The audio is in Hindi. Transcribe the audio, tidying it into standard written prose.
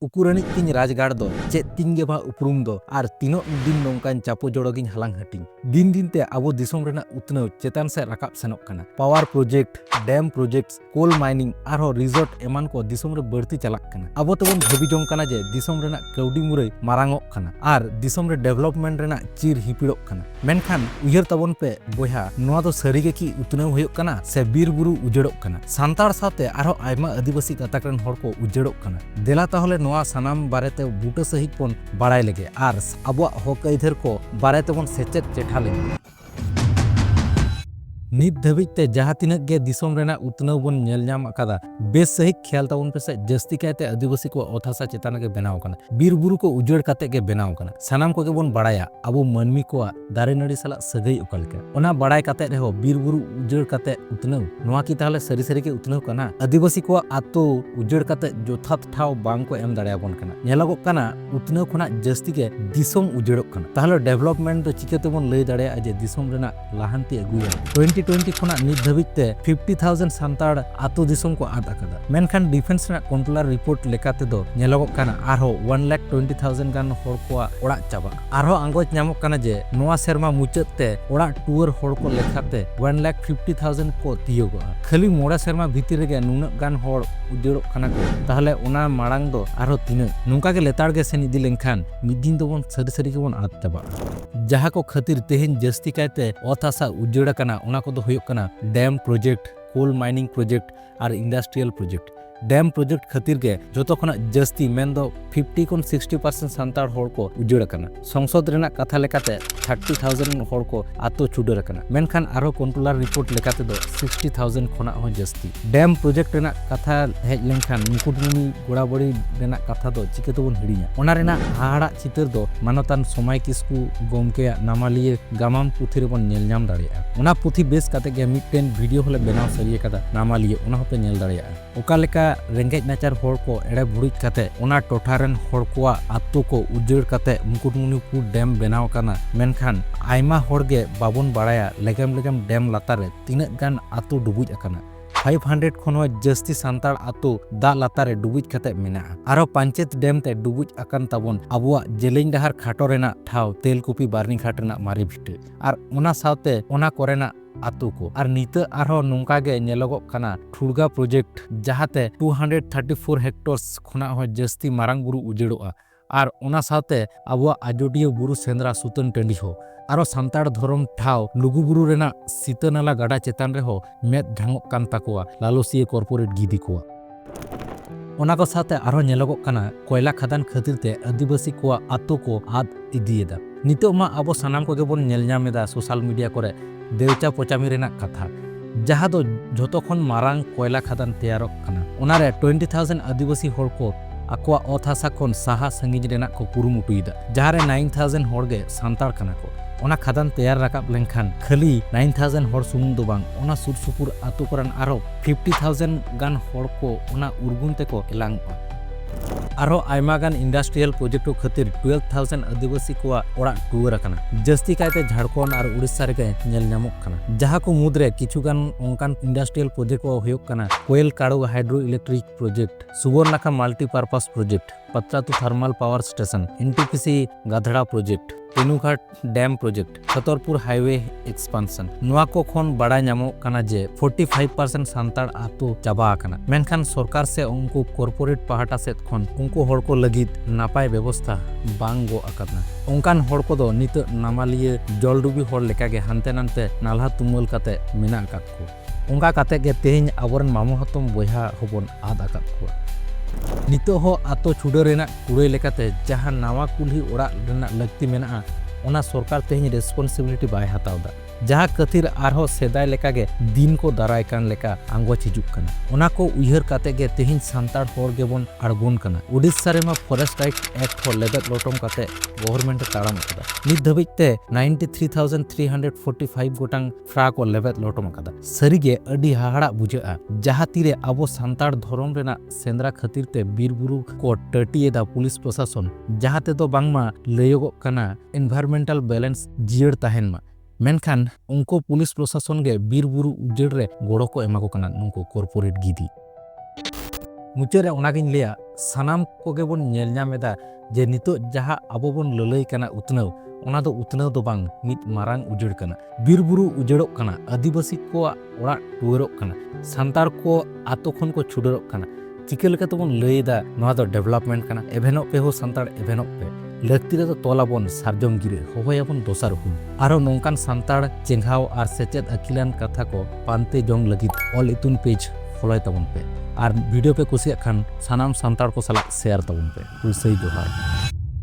उकुरानिक तिन राजगाड़ दो चेत तिन गे बा उपरुम दो आर तीनों दिन नोंकान चापो जोड़ोगिन हलांग हटिंग दिन दिन ते आबो दिसोम रेना उतनाव चेतान से राकाब सेनोक काना power project dam projects coal mining आरो रिजोर्ट एमान को दिसोम रे बढ़ती चलाक काना आबो तबन भाबी जोंग काना जे दिसोम रेना कौडी मुरई मारांगोक काना आर दिसोम रे डेवलपमेंट रेना चिर हिपिड़ोक काना मेनखान उयहर तबन पे बोया नोआ दो सरीगे की उतनाव हुयोक काना से बीर बुरु उजड़ोक काना सांतार साथे आरो आयमा आदिवासी गाताक रेन हड़ को उजड़ोक काना देला ताहले नोआ सानाम बारेते बूटा सहित बन बाड़ाय लेगे आर आबोआग हक आइधार को बारेते बन सेचेद चेठा लेगे नित धाबिते जहाँ तिनक गे दिसोम रेना उतनाव बन नेल नाम अकादा बेस सहित ख्याल ताबन पेसे जस्ती कायते आदिवासी को अत हासा चेतान गे बेनाव काना बीर बुरु को उजड़ काते गे बेनाव काना सानाम को गे बन बाड़ाया आबो मानमी को दारे नाड़ी साला सगाई ओकालका ओना बाड़ाय काते रेहो बीर बुरु उजड़ काते उतनाव नोआ की ताहले सरी सरी के उतनाव काना आदिवासी को आतो उजड़ काते जोथात ठाव बांग को एम दाड़ाया बन काना नेलागोक काना उतनाव खना जस्ती के दिसोम उजड़ोक काना ताहले डेवलपमेंट दो चिकाते बन लई दाड़ाया जे दिसोम रेना लाहांती अगुया 2020 खुना नित धाबिते 50,000 सांताड़ आतो दिसोम को आद अकादा मेनखान डिफेंस ना कंट्रोलर रिपोर्ट लेकाते दो नेलागोक काना आरो 1,20,000 गान हड़ को ओड़ा चाबा आरो आंगोज नामोक काना जे नोआ सेरमा मुचाते ओड़ा टूर हड़ को लेखाते 1,50,000 को तियोगोआ खाली मोड़ा सेरमा भितिर रेगे नुनक गान हड़ उजड़ोक काना को ताहले ओना माड़ांग दो आरो तिना नुंका गे लेताड़ गे सेन इदि लेनखान मिद दिन दो बन सरी सरी के बन आद चाबा जहाँ को खातिर तेहेन जस्ती कायते अत हासा उजड़ काना ओना को दो हुयोक काना dam project coal mining project और इंडस्ट्रियल प्रोजेक्ट डैम प्रोजेक्ट खातिर गे जोतो खना जस्ती मेन दो 50 खन 60% सांताड़ हड़ को उजड़ काना संसद रेना कथा लेकाते 30,000 हड़ को आतो छुडर काना मेनखान आरो कंट्रोलर रिपोर्ट लेकाते दो 60,000 खना हो जस्ती डैम प्रोजेक्ट रेना कथा हेज लेनखान मुकुटमुनि गोड़ाबड़ी रेना कथा दो चिके तो बन हिड़िया ओना रेना हाहाड़ा चितर दो मानतान समय किस्कु गोमके नामालिये गामाम पुथि रे बन नेल नाम दाड़िया ओना पुथि बेस काते गे मिटटेन वीडियो होले बेनाव सरिये कादा नामालिये ओना होपे नेल दाड़िया ओका लेका रेंगेज नाचार हड़ को एड़े भुड़िज काते ओना टोठारेन हड़ को आतो को उजड़ काते मुकुटमुनिपुर डैम बेनाव काना मेनखान आयमा हड़ गे बाबन बाड़ाया लेगेम लेगेम डैम लातारे तिनक गान आतो डुबुज अकाना 500 खन हो जस्ती सांताड़ आतो दा लातारे डुबुज काते मेना आरो पंचायत डैम ते डुबुज अकान ताबन आबुआ जेलें डहार खाटो रेना ठाव तेलकुपी बारनी घाट रेना मारी भिटे आर ओना सावते ओना कोरेना आतो को और नीत आरो नोंका गे नेलोगोक काना ठुड़गा प्रोजेक्ट जहाते 234 हेक्टर्स खना हो जस्ती मारांग बुरु उजड़ोआ और ओना सावते आबुआ आजोडिया बुरु सेंद्रा सुतन टंडी हो आरो सांताड़ धरम ठाव लुगु बुरु रेना सीतानाला गाडा चेतान रे हो मेद ढांगोक कान ताकोआ लालोसिए कॉर्पोरेट गिदी कोआ ओना को साथे आरो नेलोगोक काना कोयला खदान खातिर ते आदिवासी को आतो को आद इदियेदा नितो मा आबो सानाम को गे बोन नेल ᱧᱟᱢᱮᱫᱟ सोशल मीडिया करे देवचा पोचामी रेना कथा जहाँ दो जोतो खन मारांग कोयला खदान तैयारोक काना ओनारे 20,000 आदिवासी हड़ को आकोआ अत हासा खन साहा संगिज रेना को कुरुमुटुयेदा जहाँ रे 9,000 हड़ गे सांताड़ काना को ओना खदान तैयार राकाब लेनखान खाली 9,000 हड़ सुमुंग दो बांग ओना सुर सुपुर आतो करन आरो 50,000 गान हड़ को ओना उर्गुन ते को एलांग आरो आयमा गान इंडस्ट्रियल प्रोजेक्ट खातिर 12,000 आदिवासी को ओड़ा टूर अकाना जस्ती कायते झारखंड और उड़ीसा रे नेल नामोक काना जहाँ को मुद्रे किछु गान ओंकान इंडस्ट्रियल प्रोजेक्ट को हुयोक काना Koel Karo hydro electric project Subarnarekha multipurpose project Patratu thermal power station NTPC गाधड़ा project Tenughat dam project Chhatarpur highway expansion नोआ को खन बड़ा नामोक काना जे 45% सांताड़ आतो चाबा आकाना मेनखान सरकार से उनको कॉर्पोरेट पहाटा सेत खन उनको हड़ को लगित नापाय व्यवस्था बांग गो आकादना ओंकान हड़ को दो नित नामालिये जलडुबी हड़ लेका गे हानते नानते नाल्हा तुमल काते मेना आकाद को ओंका काते गे तेहेन आबोरन मामू हतम बोया होबन आद आकाद को नितो हो आतो छुडो रेना कुड़ाई लेकाते जहाँ नावा कुल्ही ओड़ा रेना लगती मेना ओना सरकार तेहेन रेस्पॉन्सिबिलिटी बाय हतावदा जहाँ खातिर आरहो सेदाय लेका गे दिन को दाराय कान लेका आंगोच हिजुक काना ओना को उयहर काते गे तेहेन सांताड़ हड़ गेबन आड़गोन काना उड़ीसा रेमा फॉरेस्ट राइट एक्ट हो लेबेद लोटम काते गवर्नमेंट ताड़ाम अकादा नित धाबिते 93,345 गोटांग फ्रा को लेबेद लोटम अकादा सरीगे अडी हाहाड़ा बुझा जहाँ तीरे आबो सांताड़ धरम रेना सेंद्रा खातिर ते बीर बुरु को टटिएदा पुलिस प्रशासन जहाँ ते दो बांगमा लयोगोक काना एनवायरमेंटल बैलेंस जियर ताहेन मा मेनखान उनको पुलिस प्रशासन गे बीर बुरु उजड़ रे गोड़ो को एमा को काना नुको कॉर्पोरेट गिदी मुचाद रे ओनागिन लेया सानाम कोगे बोन नेल ᱧᱟᱢ एदा जे नितो जहाँ आबो बोन ललई काना उतनाव ओना दो उतनाव दो बांग मित मारांग उजड़ काना बीर बुरु उजड़ोक काना आदिवासी को ओड़ा टुवरोक काना सांतार को आतो खन को छुडरोक काना चिका लेका तबोन लईदा नोआ दो डेवलपमेंट काना एभेनोक पे हो सांतार एभेनोक पे लक्ति रे तो तोलाबोन सारजम गिरे होहोयाबोन दोसार हुन आरो नोंकान सांतार चेंघाव आर सेचेद अकिलान कथा को पानते जोंग लगित ऑल इतुन पेज फॉलोय तबोन पे और वीडियो पे कुसिया खान सानाम सांतार को सलाक शेयर तबोन पे। तुलसी जोहार।